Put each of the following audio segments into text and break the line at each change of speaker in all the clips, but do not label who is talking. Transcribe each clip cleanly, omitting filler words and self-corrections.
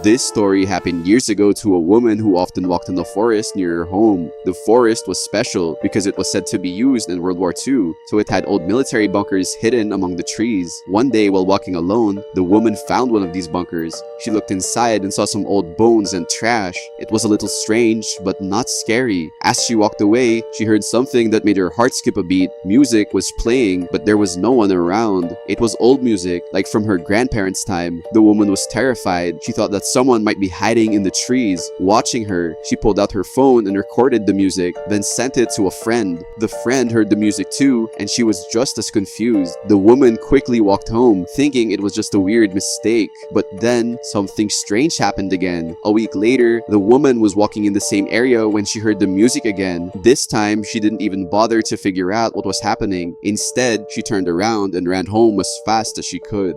This story happened years ago to a woman who often walked in the forest near her home. The forest was special because it was said to be used in World War II, so it had old military bunkers hidden among the trees. One day while walking alone, the woman found one of these bunkers. She looked inside and saw some old bones and trash. It was a little strange, but not scary. As she walked away, she heard something that made her heart skip a beat. Music was playing, but there was no one around. It was old music, like from her grandparents' time. The woman was terrified. She thought that someone might be hiding in the trees, watching her. She pulled out her phone and recorded the music, then sent it to a friend. The friend heard the music too, and she was just as confused. The woman quickly walked home, thinking it was just a weird mistake. But then, something strange happened again. A week later, the woman was walking in the same area when she heard the music again. This time, she didn't even bother to figure out what was happening. Instead, she turned around and ran home as fast as she could.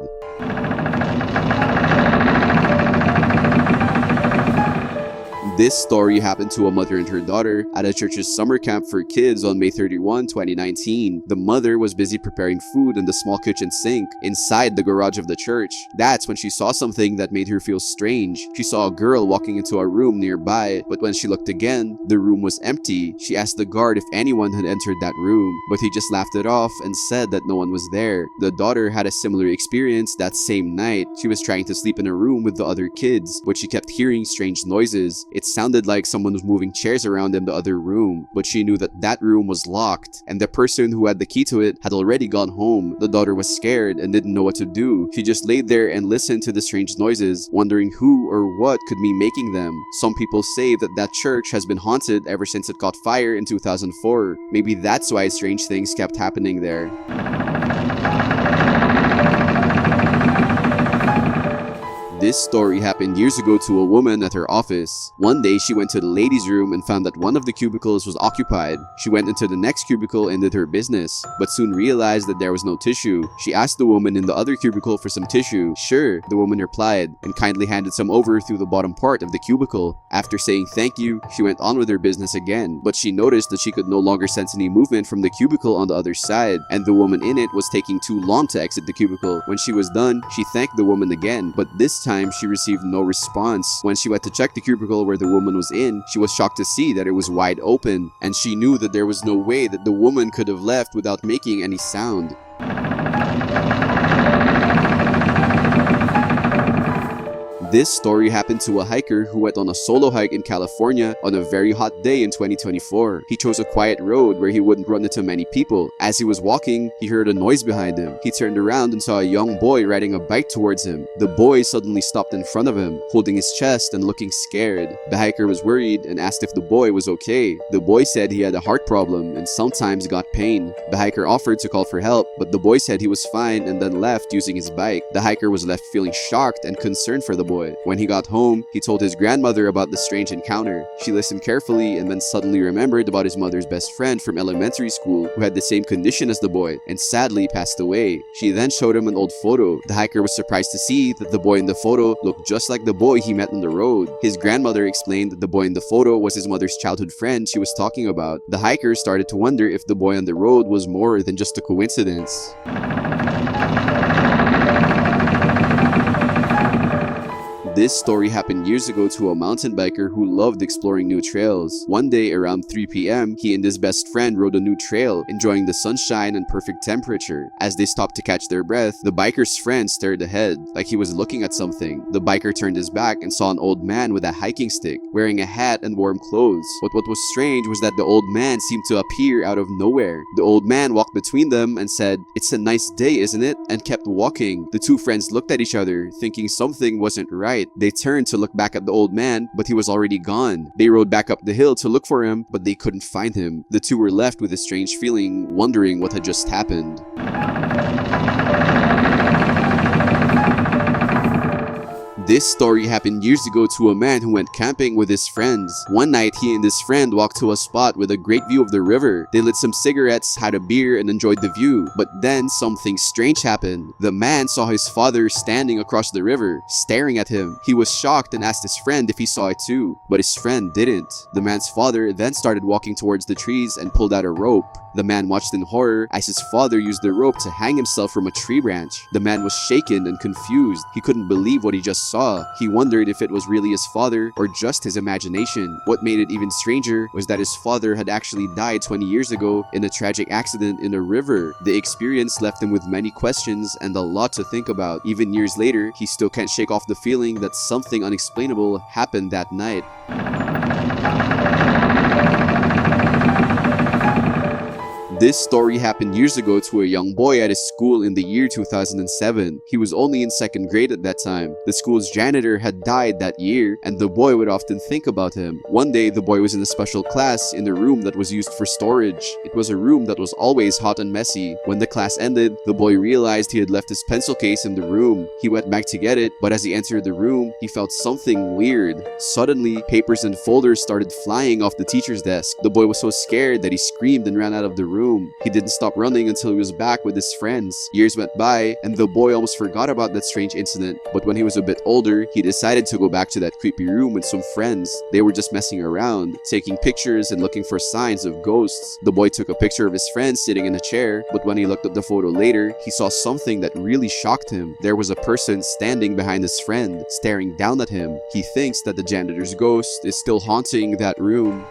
This story happened to a mother and her daughter at a church's summer camp for kids on May 31, 2019. The mother was busy preparing food in the small kitchen sink inside the garage of the church. That's when she saw something that made her feel strange. She saw a girl walking into a room nearby, but when she looked again, the room was empty. She asked the guard if anyone had entered that room, but he just laughed it off and said that no one was there. The daughter had a similar experience that same night. She was trying to sleep in a room with the other kids, but she kept hearing strange noises. It sounded like someone was moving chairs around in the other room, but she knew that that room was locked, and the person who had the key to it had already gone home. The daughter was scared and didn't know what to do. She just laid there and listened to the strange noises, wondering who or what could be making them. Some people say that that church has been haunted ever since it caught fire in 2004. Maybe that's why strange things kept happening there. This story happened years ago to a woman at her office. One day, she went to the ladies' room and found that one of the cubicles was occupied. She went into the next cubicle and did her business, but soon realized that there was no tissue. She asked the woman in the other cubicle for some tissue. Sure, the woman replied, and kindly handed some over through the bottom part of the cubicle. After saying thank you, she went on with her business again, but she noticed that she could no longer sense any movement from the cubicle on the other side, and the woman in it was taking too long to exit the cubicle. When she was done, she thanked the woman again, but this time she received no response. When she went to check the cubicle where the woman was in, she was shocked to see that it was wide open, and she knew that there was no way that the woman could have left without making any sound. This story happened to a hiker who went on a solo hike in California on a very hot day in 2024. He chose a quiet road where he wouldn't run into many people. As he was walking, he heard a noise behind him. He turned around and saw a young boy riding a bike towards him. The boy suddenly stopped in front of him, holding his chest and looking scared. The hiker was worried and asked if the boy was okay. The boy said he had a heart problem and sometimes got pain. The hiker offered to call for help, but the boy said he was fine and then left using his bike. The hiker was left feeling shocked and concerned for the boy. When he got home, he told his grandmother about the strange encounter. She listened carefully and then suddenly remembered about his mother's best friend from elementary school who had the same condition as the boy and sadly passed away. She then showed him an old photo. The hiker was surprised to see that the boy in the photo looked just like the boy he met on the road. His grandmother explained that the boy in the photo was his mother's childhood friend she was talking about. The hiker started to wonder if the boy on the road was more than just a coincidence. This story happened years ago to a mountain biker who loved exploring new trails. One day around 3 p.m., he and his best friend rode a new trail, enjoying the sunshine and perfect temperature. As they stopped to catch their breath, the biker's friend stared ahead, like he was looking at something. The biker turned his back and saw an old man with a hiking stick, wearing a hat and warm clothes. But what was strange was that the old man seemed to appear out of nowhere. The old man walked between them and said, "It's a nice day, isn't it?" and kept walking. The two friends looked at each other, thinking something wasn't right. They turned to look back at the old man, but he was already gone. They rode back up the hill to look for him, but they couldn't find him. The two were left with a strange feeling, wondering what had just happened. This story happened years ago to a man who went camping with his friends. One night, he and his friend walked to a spot with a great view of the river. They lit some cigarettes, had a beer, and enjoyed the view. But then something strange happened. The man saw his father standing across the river, staring at him. He was shocked and asked his friend if he saw it too, but his friend didn't. The man's father then started walking towards the trees and pulled out a rope. The man watched in horror as his father used the rope to hang himself from a tree branch. The man was shaken and confused. He couldn't believe what he just saw. saw. He wondered if it was really his father or just his imagination. What made it even stranger was that his father had actually died 20 years ago in a tragic accident in a river. The experience left him with many questions and a lot to think about. Even years later, he still can't shake off the feeling that something unexplainable happened that night. This story happened years ago to a young boy at his school in the year 2007. He was only in second grade at that time. The school's janitor had died that year, and the boy would often think about him. One day, the boy was in a special class in the room that was used for storage. It was a room that was always hot and messy. When the class ended, the boy realized he had left his pencil case in the room. He went back to get it, but as he entered the room, he felt something weird. Suddenly, papers and folders started flying off the teacher's desk. The boy was so scared that he screamed and ran out of the room. He didn't stop running until he was back with his friends. Years went by, and the boy almost forgot about that strange incident. But when he was a bit older, he decided to go back to that creepy room with some friends. They were just messing around, taking pictures and looking for signs of ghosts. The boy took a picture of his friend sitting in a chair, but when he looked at the photo later, he saw something that really shocked him. There was a person standing behind his friend, staring down at him. He thinks that the janitor's ghost is still haunting that room.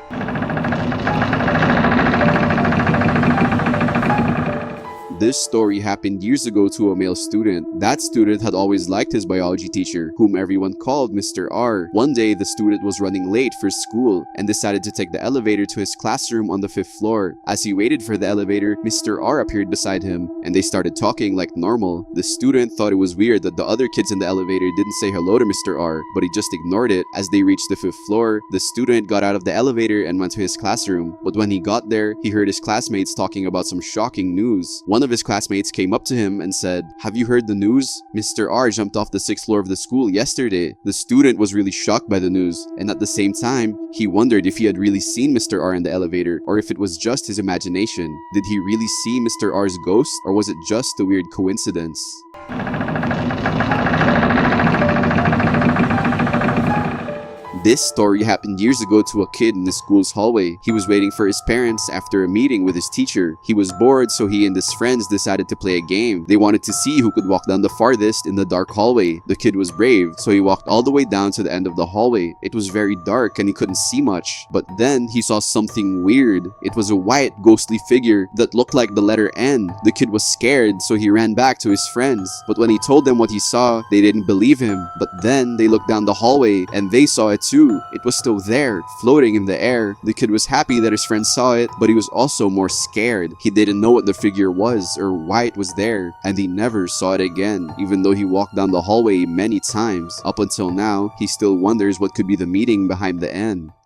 This story happened years ago to a male student. That student had always liked his biology teacher, whom everyone called Mr. R. One day, the student was running late for school and decided to take the elevator to his classroom on the 5th floor. As he waited for the elevator, Mr. R appeared beside him, and they started talking like normal. The student thought it was weird that the other kids in the elevator didn't say hello to Mr. R, but he just ignored it. As they reached the 5th floor, the student got out of the elevator and went to his classroom. But when he got there, he heard his classmates talking about some shocking news. One of his classmates came up to him and said, "Have you heard the news? Mr. R jumped off the 6th floor of the school yesterday." The student was really shocked by the news, and at the same time, he wondered if he had really seen Mr. R in the elevator or if it was just his imagination. Did he really see Mr. R's ghost, or was it just a weird coincidence? This story happened years ago to a kid in the school's hallway. He was waiting for his parents after a meeting with his teacher. He was bored, so he and his friends decided to play a game. They wanted to see who could walk down the farthest in the dark hallway. The kid was brave, so he walked all the way down to the end of the hallway. It was very dark and he couldn't see much. But then he saw something weird. It was a white, ghostly figure that looked like the letter N. The kid was scared, so he ran back to his friends. But when he told them what he saw, they didn't believe him. But then they looked down the hallway and they saw it too. It was still there, floating in the air. The kid was happy that his friend saw it, but he was also more scared. He didn't know what the figure was or why it was there, and he never saw it again, even though he walked down the hallway many times. Up until now, he still wonders what could be the meaning behind the N.